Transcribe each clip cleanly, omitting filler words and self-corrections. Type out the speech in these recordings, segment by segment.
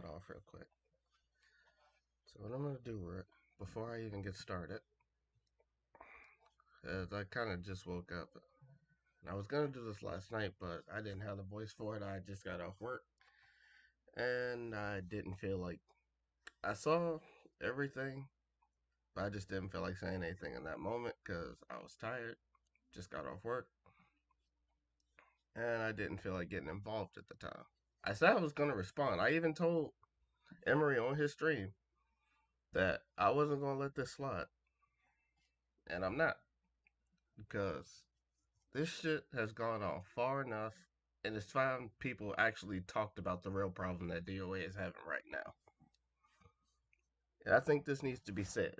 that off real quick. So what I'm gonna do before I even get started is I kind of just woke up. And I was gonna do this last night, but I didn't have the voice for it. I just got off work, and I didn't feel like I saw everything, but I just didn't feel like saying anything in that moment because I was tired. Just got off work, and I didn't feel like getting involved at the time. I said I was gonna respond. I even told Emery on his stream that I wasn't gonna let this slide, and I'm not because this shit has gone on far enough, and it's time people actually talked about the real problem that DOA is having right now. And I think this needs to be said,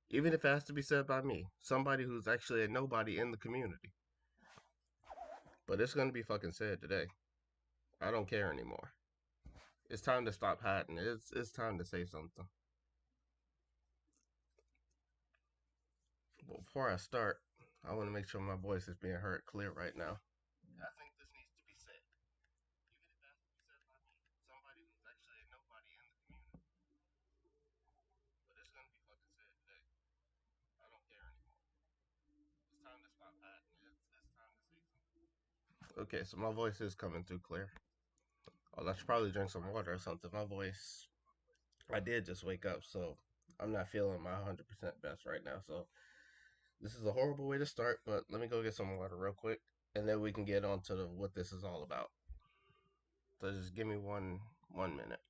even if it has to be said by me, somebody who's actually a nobody in the community. But it's gonna be fucking said today. I don't care anymore. It's time to stop hiding. It's time to say something. But before I start, I want to make sure my voice is being heard clear right now. I think this needs to be said, even if it has to be said by me, somebody who's actually a nobody in the community. But it's gonna be fucking said today. I don't care anymore. It's time to stop hiding. It's time to say something. Okay, so my voice is coming through clear. Oh, I should probably drink some water or something. My voice, I did just wake up, so I'm not feeling my 100% best right now. So this is a horrible way to start, but let me go get some water real quick, and then we can get on to what this is all about. So just give me one minute.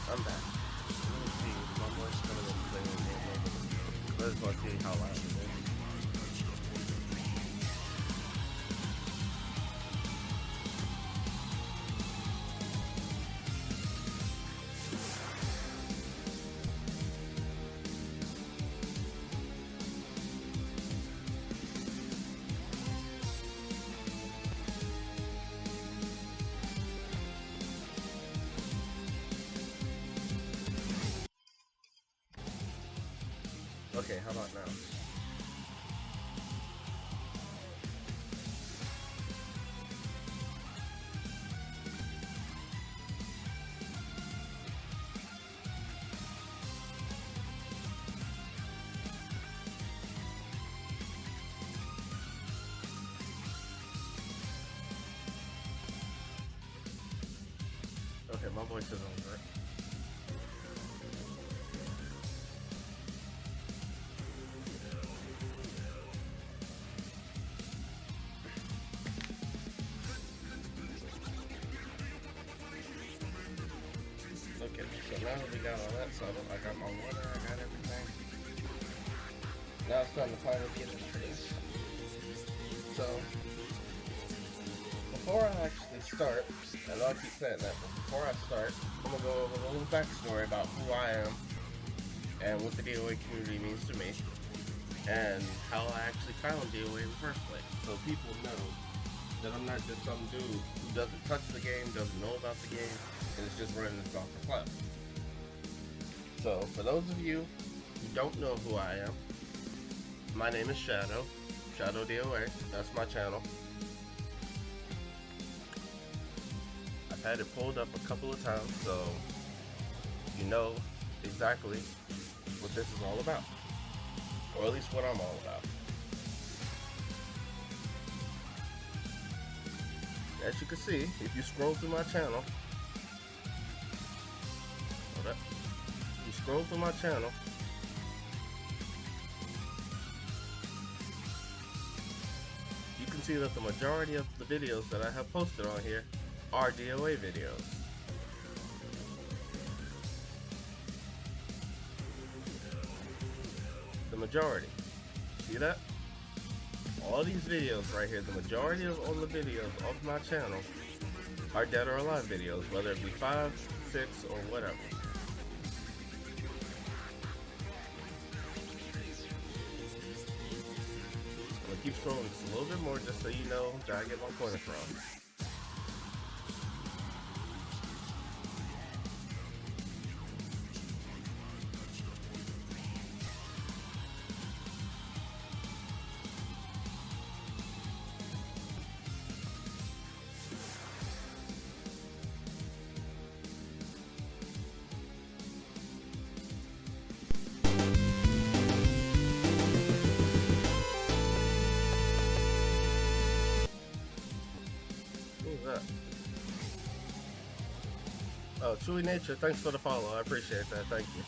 I'm back. Let me see. My voice coming in clear a little bit. Let's go see how loud it is. Okay, how about now? Okay, my voice is over. Okay, so now that we got all that settled, I got my water, I got everything. Now it's time to finally get into this. So, before I actually start, I know I keep saying that, but before I start, I'm going to go over a little backstory about who I am and what the DOA community means to me, and how I actually found DOA in the first place, so people know that I'm not just some dude who doesn't touch the game, doesn't know about the game, and is just running this off the cloud. So, for those of you who don't know who I am, my name is Shadow DOA, that's my channel. I've had it pulled up a couple of times, so you know exactly what this is all about, or at least what I'm all about. As you can see, if you scroll through my channel, you scroll through my channel, you can see that the majority of the videos that I have posted on here are DOA videos. The majority. See that? All these videos right here, the majority of all the videos of my channel are dead or alive videos, whether it be 5, 6, or whatever. I'm gonna keep scrolling just a little bit more just so you know that I get my point across. Oh, Chewy Nature, thanks for the follow. I appreciate that. Thank you.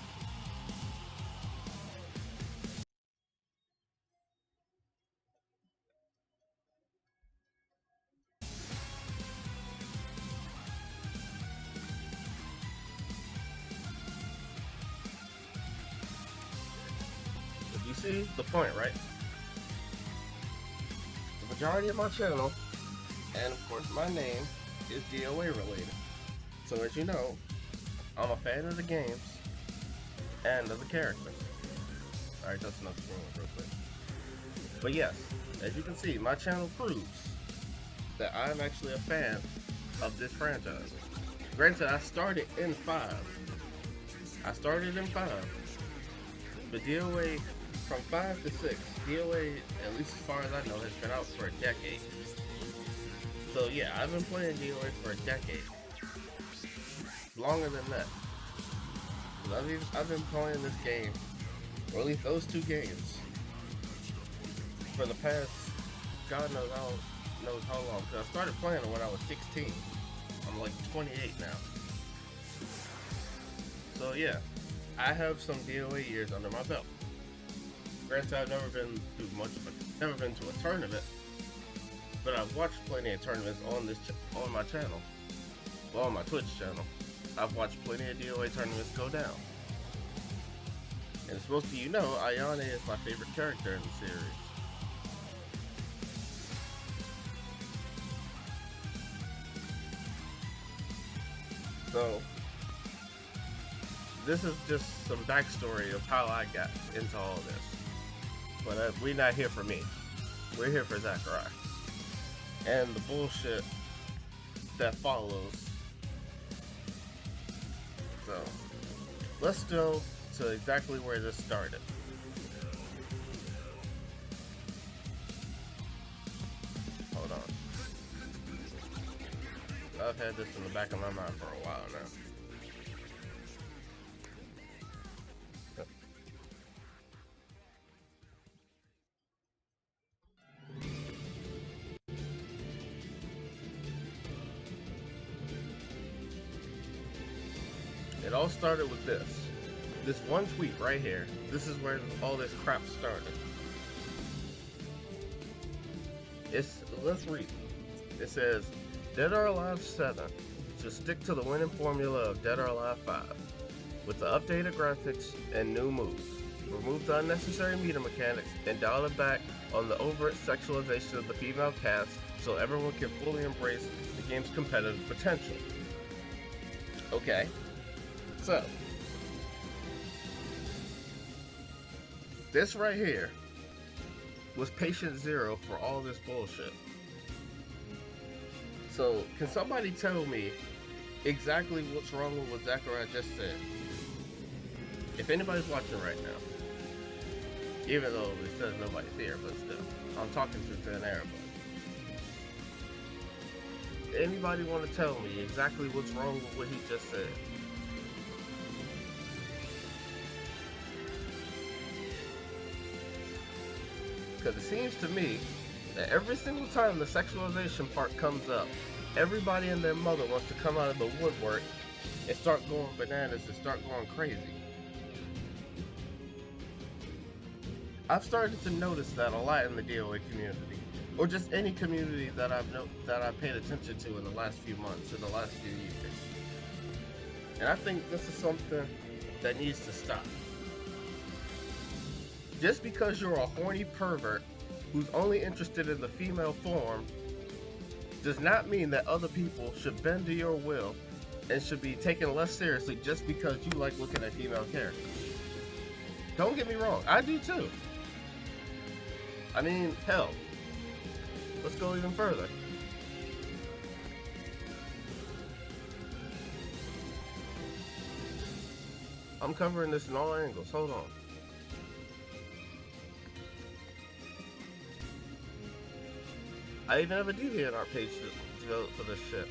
You see the point, right? The majority of my channel, and of course my name, is DOA related. So as you know, I'm a fan of the games and of the characters. Alright, that's enough scrolling real quick. But yes, as you can see, my channel proves that I'm actually a fan of this franchise. Granted, I started in 5. But DOA, from 5 to 6, DOA, at least as far as I know, has been out for a decade. So yeah, I've been playing DOA for a decade. Longer than that. I've been playing this game, or at least those 2 games, for the past, God knows how long. Because I started playing it when I was 16. I'm like 28 now. So yeah, I have some DOA years under my belt. Granted, I've never been to a tournament, but I've watched plenty of tournaments on my channel, well, on my Twitch channel. I've watched plenty of DOA tournaments go down. And it's supposed to, you know, Ayane is my favorite character in the series. So, this is just some backstory of how I got into all this. But we're not here for me. We're here for Zakkurye. And the bullshit that follows. So, let's go to exactly where this started. Hold on. I've had this in the back of my mind for a while now. It all started with this one tweet right here. This is where all this crap started. Let's read. It says, Dead or Alive 7 should stick to the winning formula of Dead or Alive 5 with the updated graphics and new moves. remove the unnecessary meter mechanics, and dial it back on the overt sexualization of the female cast so everyone can fully embrace the game's competitive potential. Okay, so this right here was patient zero for all this bullshit. So, can somebody tell me exactly what's wrong with what Zakkurye just said? If anybody's watching right now, even though it says nobody's here, but still, I'm talking to thin air. But anybody want to tell me exactly what's wrong with what he just said? Because it seems to me that every single time the sexualization part comes up, everybody and their mother wants to come out of the woodwork and start going bananas and start going crazy. I've started to notice that a lot in the DOA community, or just any community that I've paid attention to in the last few months, in the last few years. And I think this is something that needs to stop. Just because you're a horny pervert who's only interested in the female form does not mean that other people should bend to your will and should be taken less seriously just because you like looking at female characters. Don't get me wrong, I do too. I mean, hell, let's go even further. I'm covering this in all angles, hold on. I even have a DeviantArt page to develop for this shit.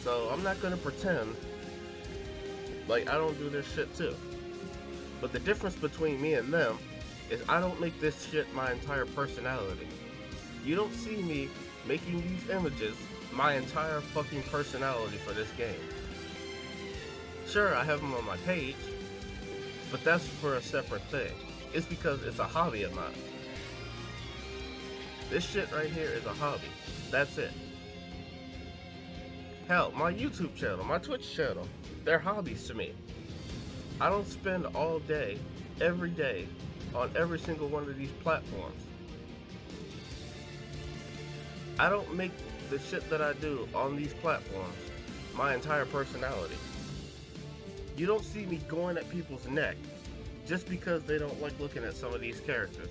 So I'm not gonna pretend like I don't do this shit too. But the difference between me and them is I don't make this shit my entire personality. You don't see me making these images my entire fucking personality for this game. Sure, I have them on my page, but that's for a separate thing. It's because it's a hobby of mine. This shit right here is a hobby. That's it. Hell, my YouTube channel, my Twitch channel, they're hobbies to me. I don't spend all day, every day, on every single one of these platforms. I don't make the shit that I do on these platforms my entire personality. You don't see me going at people's neck just because they don't like looking at some of these characters.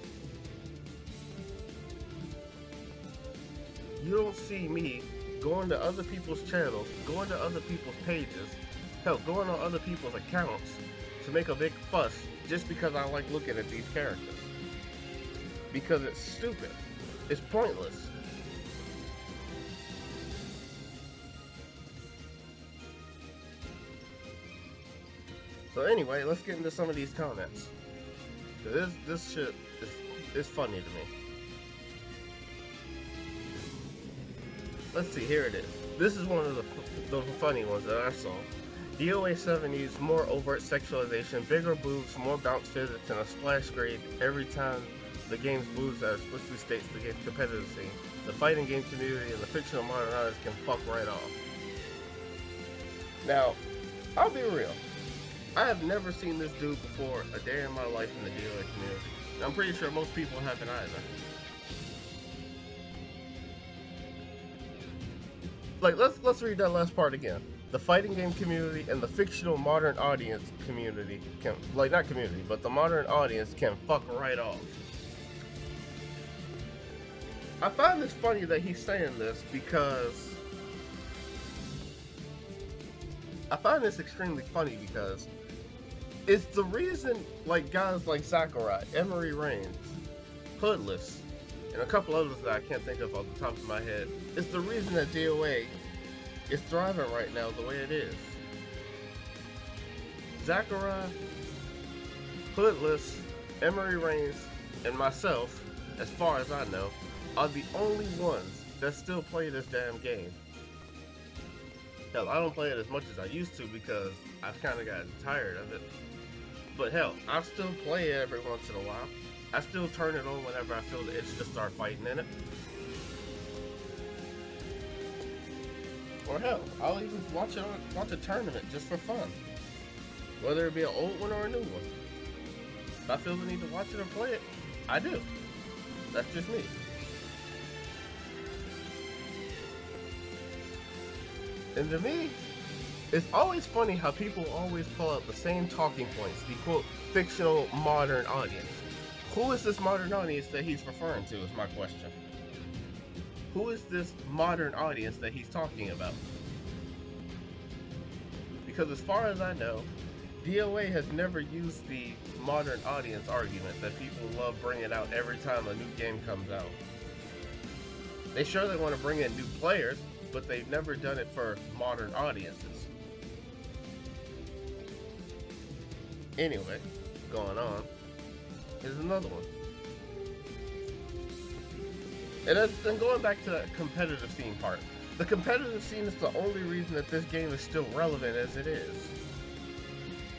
You don't see me going to other people's channels, going to other people's pages, hell, going on other people's accounts to make a big fuss just because I like looking at these characters. Because it's stupid. It's pointless. So anyway, let's get into some of these comments. This shit is funny to me. Let's see, here it is. This is one of the funny ones that I saw. DOA 7 needs more overt sexualization, bigger boobs, more bounce physics, and a splash grade every time the game's boobs that explicitly states the game's competitive scene. The fighting game community and the fictional modern artists can fuck right off. Now, I'll be real. I have never seen this dude before a day in my life in the DOA community. I'm pretty sure most people haven't either. Like, let's read that last part again. The fighting game community and the fictional modern audience community can, like, not community, but the modern audience can fuck right off. I find this funny that he's saying this because I find this extremely funny because it's the reason, like, guys like Zakkurye, Emery Reigns, Hoodless, and a couple others that I can't think of off the top of my head, it's the reason that DOA is thriving right now the way it is. Zakkurye, Hoodless, Emery Reigns, and myself, as far as I know, are the only ones that still play this damn game. Hell, I don't play it as much as I used to because I've kind of gotten tired of it. But hell, I still play it every once in a while. I still turn it on whenever I feel the itch to start fighting in it. Or hell, I'll even watch a tournament just for fun. whether it be an old one or a new one. If I feel the need to watch it or play it, I do. That's just me. And to me, it's always funny how people always pull out the same talking points, the quote, fictional modern audience. Who is this modern audience that he's referring to, is my question. Who is this modern audience that he's talking about? Because as far as I know, DOA has never used the modern audience argument that people love bringing out every time a new game comes out. They surely want to bring in new players, but they've never done it for modern audiences. Anyway, going on, here's another one. And then going back to that competitive scene part. The competitive scene is the only reason that this game is still relevant as it is.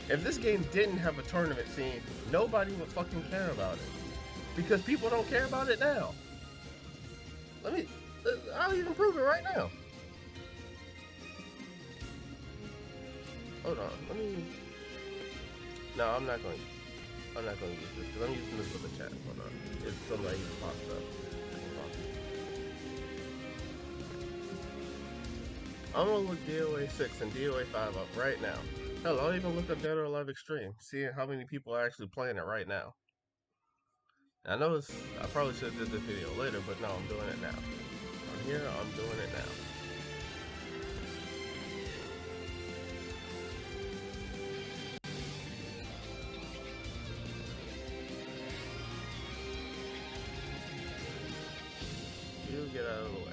If this game didn't have a tournament scene, nobody would fucking care about it. Because people don't care about it now. I'll even prove it right now. Hold on, no, I'm not going to use this, because I'm using this for the chat. Hold on, it's somebody who popped up. I'm gonna look DOA 6 and DOA 5 up right now. Hell, I'll even look up Dead or Alive Extreme, see how many people are actually playing it right now. I know I probably should have did this video later, but no, I'm doing it now. On here, I'm doing it now. You get out of the way.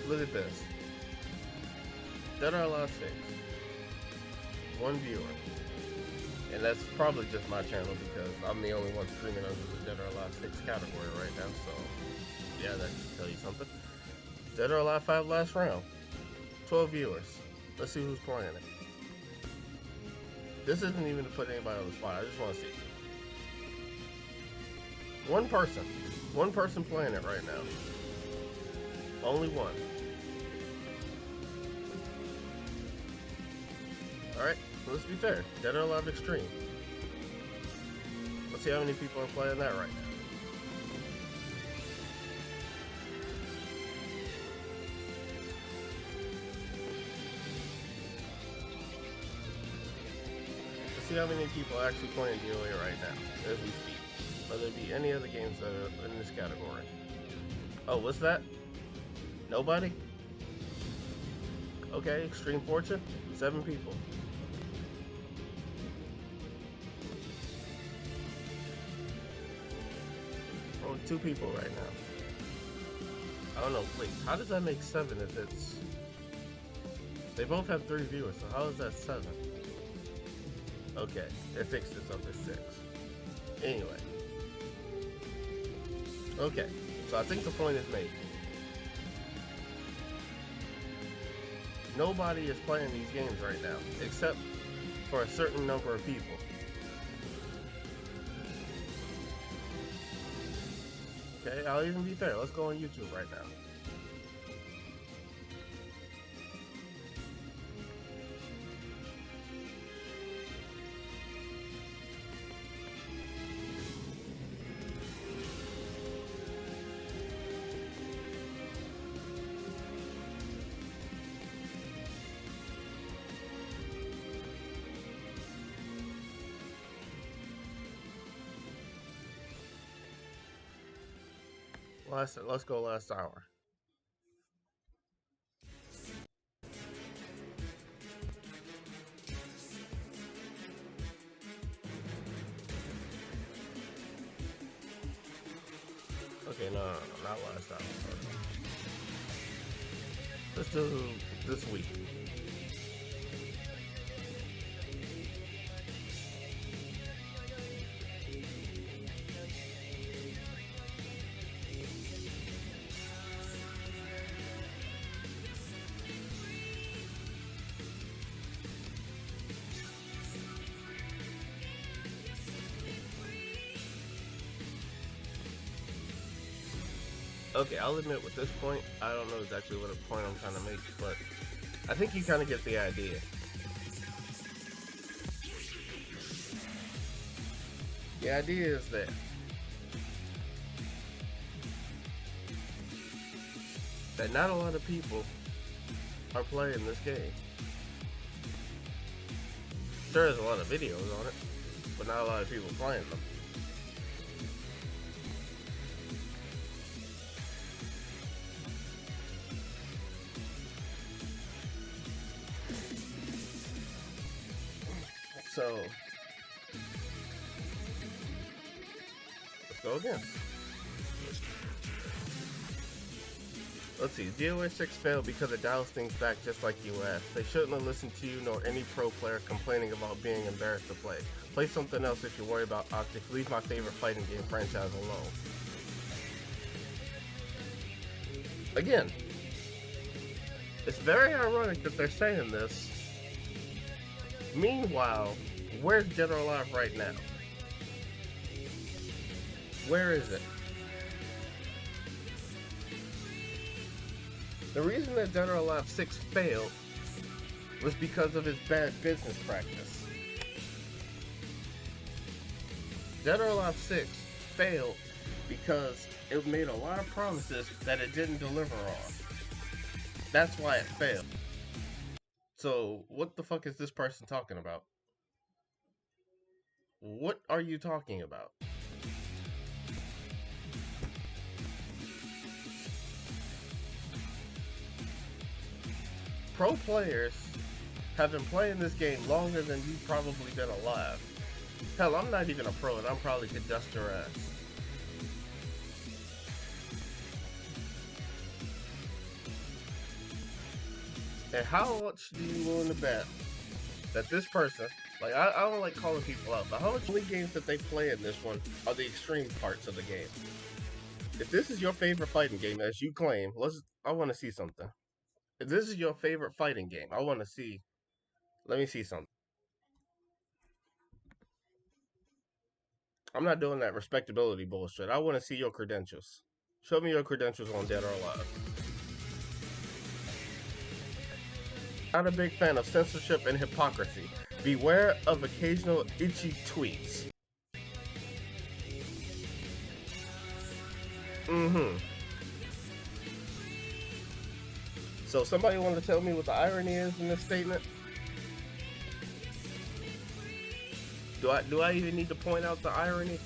Look at this. Dead or Alive 6. 1 viewer. And that's probably just my channel because I'm the only one streaming under the Dead or Alive 6 category right now, so yeah, that should tell you something. Dead or Alive 5 last round. 12 viewers. Let's see who's playing it. This isn't even to put anybody on the spot, I just want to see. One person playing it right now. Only one. Alright, so let's be fair. Dead or Alive Extreme. Let's see how many people are playing that right now. Let's see how many people are actually playing DOA right now, as we speak. Whether it be any other games that are in this category. Oh, what's that? Nobody? Okay, Extreme Fortune, 7 people. Only 2 people right now. I don't know, wait, how does that make 7 if it's... They both have 3 viewers, so how is that 7? Okay, they fixed this up at 6. Anyway. Okay, so I think the point is made. Nobody is playing these games right now, except for a certain number of people. Okay, I'll even be fair. Let's go on YouTube right now. Let's go last hour. Okay, no, not last hour. Let's do this week. Okay, I'll admit with this point, I don't know exactly what a point I'm trying to make, but I think you kind of get the idea. The idea is that not a lot of people are playing this game. Sure, there's a lot of videos on it, but not a lot of people playing them. So, let's go again. Let's see. DOA 6 failed because it dials things back just like you asked. They shouldn't have listened to you nor any pro player complaining about being embarrassed to play. Play something else if you worry about optics. Leave my favorite fighting game franchise alone. Again, it's very ironic that they're saying this. Meanwhile, where's Dead or Alive right now? Where is it? The reason that Dead or Alive 6 failed was because of his bad business practice. Dead or Alive 6 failed because it made a lot of promises that it didn't deliver on. That's why it failed. So, what the fuck is this person talking about? What are you talking about? Pro players have been playing this game longer than you've probably been alive. Hell, I'm not even a pro and I'm probably could dust your ass. And how much do you willing to bet that this person, like I don't like calling people out, but how much only games that they play in this one are the extreme parts of the game? If this is your favorite fighting game, as you claim, I want to see something. If this is your favorite fighting game, I want to see. Let me see something. I'm not doing that respectability bullshit. I want to see your credentials. Show me your credentials on Dead or Alive. Not a big fan of censorship and hypocrisy. Beware of occasional itchy tweets. So somebody want to tell me what the irony is in this statement? Do I even need to point out the irony?